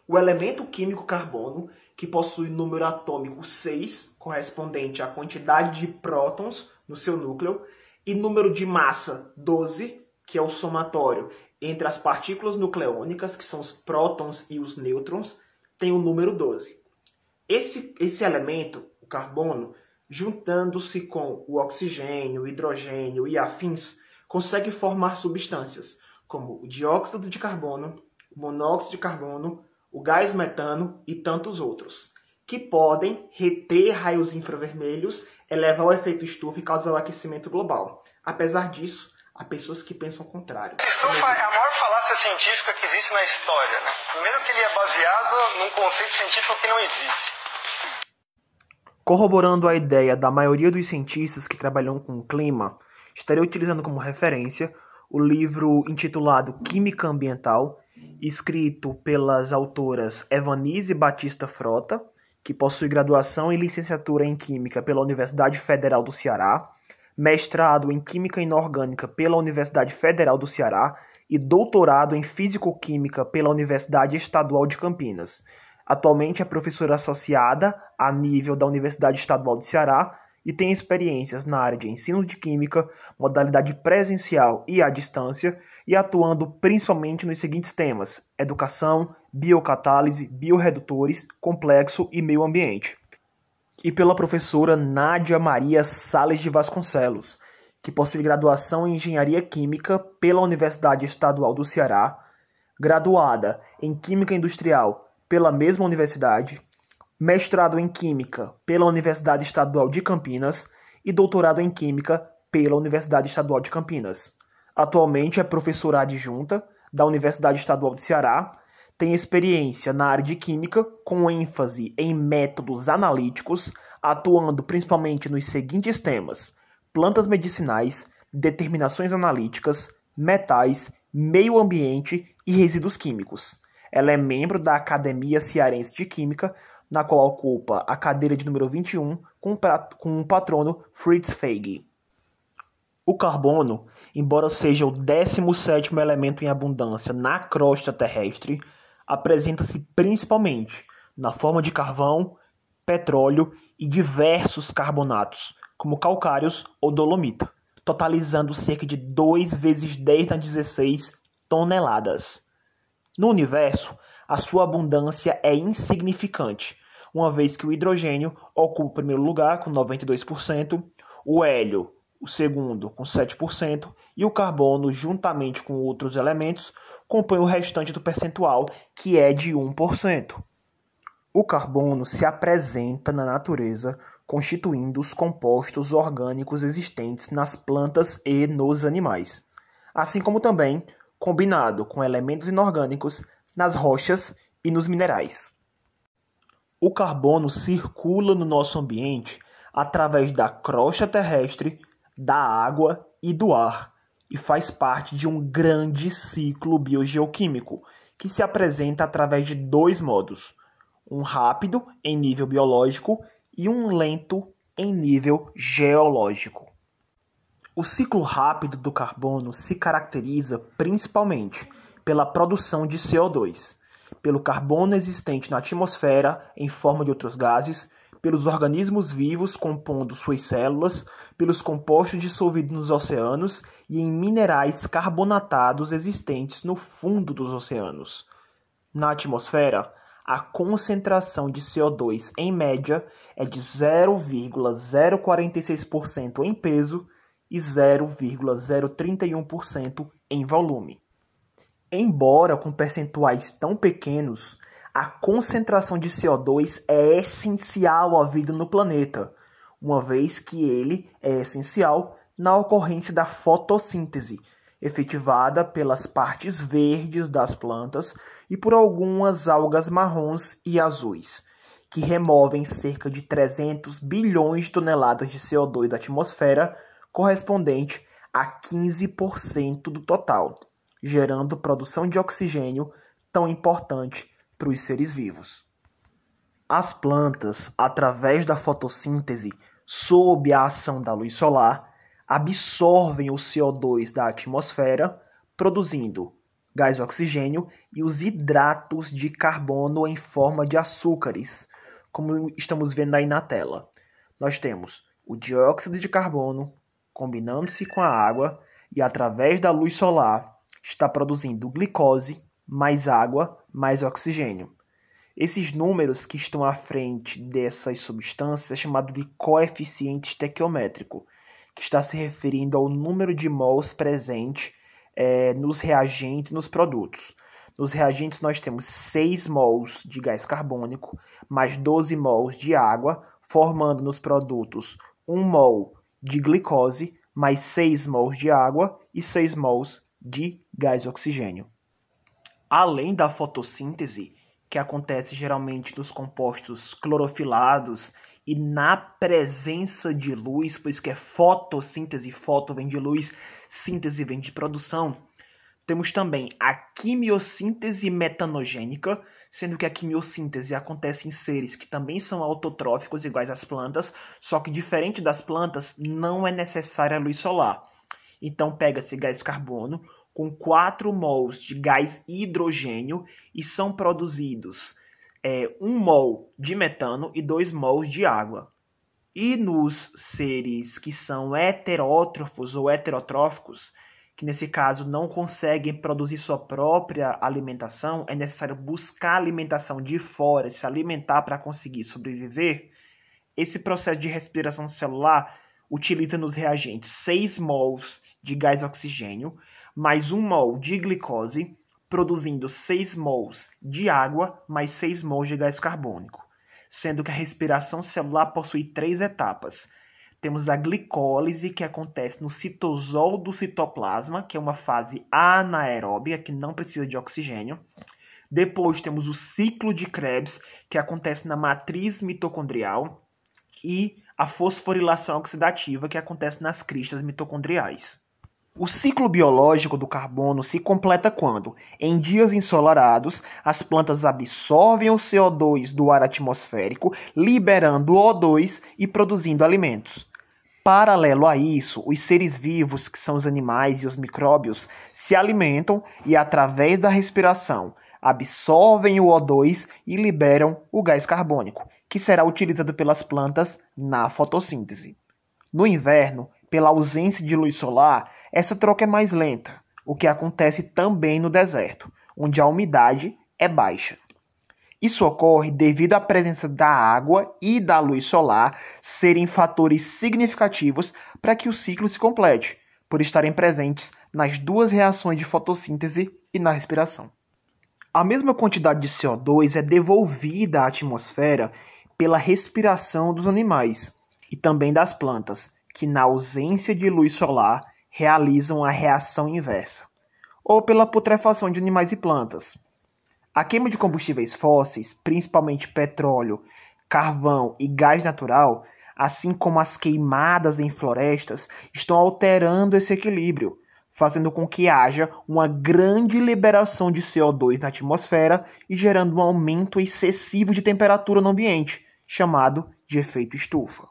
O elemento químico carbono, que possui número atômico 6, correspondente à quantidade de prótons no seu núcleo, e número de massa 12, que é o somatório entre as partículas nucleônicas, que são os prótons e os nêutrons, tem o número 12. Esse elemento, o carbono, juntando-se com o oxigênio, o hidrogênio e afins, consegue formar substâncias como o dióxido de carbono, o monóxido de carbono, o gás metano e tantos outros, que podem reter raios infravermelhos, elevar o efeito estufa e causar o aquecimento global. Apesar disso, há pessoas que pensam o contrário. Estufa é a maior falácia científica que existe na história, né? Primeiro que ele é baseado num conceito científico que não existe. Corroborando a ideia da maioria dos cientistas que trabalham com o clima, estarei utilizando como referência o livro intitulado Química Ambiental, escrito pelas autoras Evanise Batista Frota, que possui graduação e licenciatura em Química pela Universidade Federal do Ceará, mestrado em Química Inorgânica pela Universidade Federal do Ceará e doutorado em Físico-Química pela Universidade Estadual de Campinas. Atualmente é professora associada a nível da Universidade Estadual do Ceará e tem experiências na área de ensino de química, modalidade presencial e à distância, e atuando principalmente nos seguintes temas: educação, biocatálise, biorredutores, complexo e meio ambiente. E pela professora Nádia Maria Sales de Vasconcelos, que possui graduação em Engenharia Química pela Universidade Estadual do Ceará, graduada em Química Industrial pela mesma universidade, mestrado em Química pela Universidade Estadual de Campinas e doutorado em Química pela Universidade Estadual de Campinas. Atualmente é professora adjunta da Universidade Estadual do Ceará, tem experiência na área de Química com ênfase em métodos analíticos, atuando principalmente nos seguintes temas: plantas medicinais, determinações analíticas, metais, meio ambiente e resíduos químicos. Ela é membro da Academia Cearense de Química, na qual ocupa a cadeira de número 21 com o patrono Fritz Feig. O carbono, embora seja o 17º elemento em abundância na crosta terrestre, apresenta-se principalmente na forma de carvão, petróleo e diversos carbonatos, como calcários ou dolomita, totalizando cerca de 2 vezes 10 na 16 toneladas. No universo, a sua abundância é insignificante, uma vez que o hidrogênio ocupa o primeiro lugar com 92%, o hélio o segundo com 7% e o carbono, juntamente com outros elementos, compõe o restante do percentual, que é de 1%. O carbono se apresenta na natureza constituindo os compostos orgânicos existentes nas plantas e nos animais, assim como também combinado com elementos inorgânicos nas rochas e nos minerais. O carbono circula no nosso ambiente através da crosta terrestre, da água e do ar, e faz parte de um grande ciclo biogeoquímico, que se apresenta através de 2 modos: um rápido em nível biológico e um lento em nível geológico. O ciclo rápido do carbono se caracteriza principalmente pela produção de CO2, pelo carbono existente na atmosfera em forma de outros gases, pelos organismos vivos compondo suas células, pelos compostos dissolvidos nos oceanos e em minerais carbonatados existentes no fundo dos oceanos. Na atmosfera, a concentração de CO2 em média é de 0,046% em peso e 0,031% em volume. Embora com percentuais tão pequenos, a concentração de CO2 é essencial à vida no planeta, uma vez que ele é essencial na ocorrência da fotossíntese, efetivada pelas partes verdes das plantas e por algumas algas marrons e azuis, que removem cerca de 300 bilhões de toneladas de CO2 da atmosfera, correspondente a 15% do total, gerando produção de oxigênio tão importante para os seres vivos. As plantas, através da fotossíntese, sob a ação da luz solar, absorvem o CO2 da atmosfera, produzindo gás oxigênio, e os hidratos de carbono em forma de açúcares, como estamos vendo aí na tela. Nós temos o dióxido de carbono combinando-se com a água e, através da luz solar, está produzindo glicose, mais água, mais oxigênio. Esses números que estão à frente dessas substâncias é chamado de coeficiente estequiométrico, que está se referindo ao número de mols presente nos reagentes, nos produtos. Nos reagentes nós temos 6 mols de gás carbônico, mais 12 mols de água, formando nos produtos 1 mol de glicose, mais 6 mols de água e 6 mols de gás oxigênio. Além da fotossíntese, que acontece geralmente nos compostos clorofilados e na presença de luz, pois que é fotossíntese, foto vem de luz, síntese vem de produção. Temos também a quimiossíntese metanogênica, sendo que a quimiossíntese acontece em seres que também são autotróficos iguais às plantas, só que diferente das plantas não é necessária a luz solar. Então pega-se gás carbono com 4 mols de gás hidrogênio e são produzidos 1 mol de metano e 2 mols de água. E nos seres que são heterótrofos ou heterotróficos, que nesse caso não conseguem produzir sua própria alimentação, é necessário buscar alimentação de fora, se alimentar para conseguir sobreviver. Esse processo de respiração celular utiliza nos reagentes 6 mols de gás oxigênio, mais 1 mol de glicose, produzindo 6 mols de água, mais 6 mols de gás carbônico. Sendo que a respiração celular possui 3 etapas. Temos a glicólise, que acontece no citosol do citoplasma, que é uma fase anaeróbica, que não precisa de oxigênio. Depois temos o ciclo de Krebs, que acontece na matriz mitocondrial. E a fosforilação oxidativa, que acontece nas cristas mitocondriais. O ciclo biológico do carbono se completa quando, em dias ensolarados, as plantas absorvem o CO2 do ar atmosférico, liberando o O2 e produzindo alimentos. Paralelo a isso, os seres vivos, que são os animais e os micróbios, se alimentam e, através da respiração, absorvem o O2 e liberam o gás carbônico, que será utilizado pelas plantas na fotossíntese. No inverno, pela ausência de luz solar, essa troca é mais lenta, o que acontece também no deserto, onde a umidade é baixa. Isso ocorre devido à presença da água e da luz solar serem fatores significativos para que o ciclo se complete, por estarem presentes nas duas reações de fotossíntese e na respiração. A mesma quantidade de CO2 é devolvida à atmosfera pela respiração dos animais e também das plantas, que na ausência de luz solar realizam a reação inversa, ou pela putrefação de animais e plantas. A queima de combustíveis fósseis, principalmente petróleo, carvão e gás natural, assim como as queimadas em florestas, estão alterando esse equilíbrio, fazendo com que haja uma grande liberação de CO2 na atmosfera e gerando um aumento excessivo de temperatura no ambiente, chamado de efeito estufa.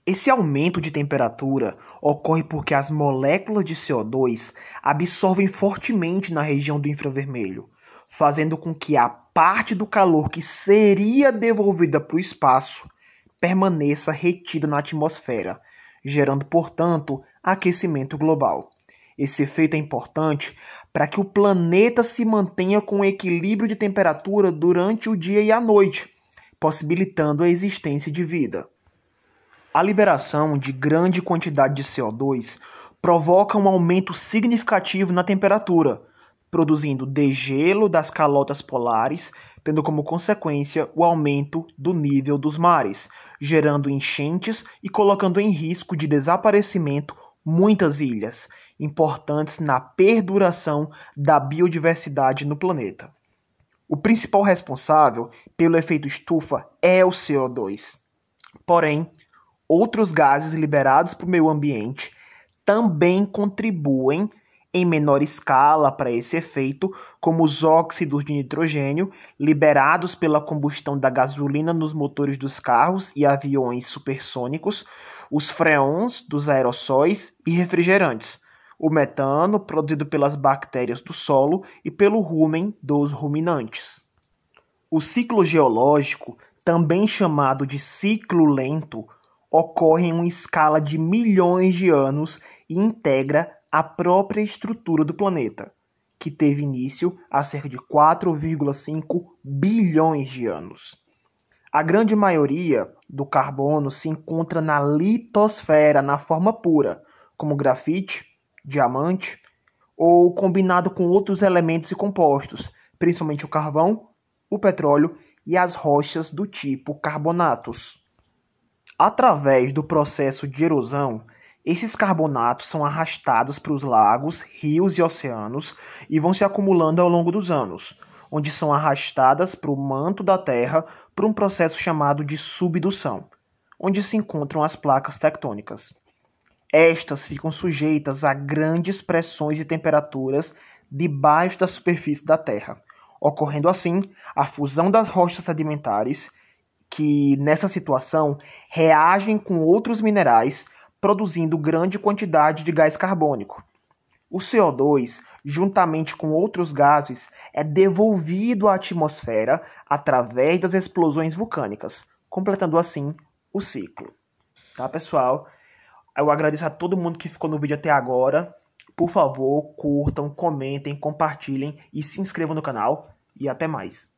Esse aumento de temperatura ocorre porque as moléculas de CO2 absorvem fortemente na região do infravermelho, fazendo com que a parte do calor que seria devolvida para o espaço permaneça retida na atmosfera, gerando, portanto, aquecimento global. Esse efeito é importante para que o planeta se mantenha com um equilíbrio de temperatura durante o dia e a noite, possibilitando a existência de vida. A liberação de grande quantidade de CO2 provoca um aumento significativo na temperatura, produzindo degelo das calotas polares, tendo como consequência o aumento do nível dos mares, gerando enchentes e colocando em risco de desaparecimento muitas ilhas, importantes na perduração da biodiversidade no planeta. O principal responsável pelo efeito estufa é o CO2. Porém, outros gases liberados para o meio ambiente também contribuem em menor escala para esse efeito, como os óxidos de nitrogênio liberados pela combustão da gasolina nos motores dos carros e aviões supersônicos, os freons dos aerossóis e refrigerantes, o metano, produzido pelas bactérias do solo e pelo rumen dos ruminantes. O ciclo geológico, também chamado de ciclo lento, ocorre em uma escala de milhões de anos e integra a própria estrutura do planeta, que teve início há cerca de 4,5 bilhões de anos. A grande maioria do carbono se encontra na litosfera, na forma pura, como grafite, diamante, ou combinado com outros elementos e compostos, principalmente o carvão, o petróleo e as rochas do tipo carbonatos. Através do processo de erosão, esses carbonatos são arrastados para os lagos, rios e oceanos e vão se acumulando ao longo dos anos, onde são arrastadas para o manto da Terra por um processo chamado de subdução, onde se encontram as placas tectônicas. Estas ficam sujeitas a grandes pressões e temperaturas debaixo da superfície da Terra, ocorrendo assim a fusão das rochas sedimentares, que nessa situação reagem com outros minerais, produzindo grande quantidade de gás carbônico. O CO2, juntamente com outros gases, é devolvido à atmosfera através das explosões vulcânicas, completando assim o ciclo. Tá, pessoal? Eu agradeço a todo mundo que ficou no vídeo até agora. Por favor, curtam, comentem, compartilhem e se inscrevam no canal. E até mais.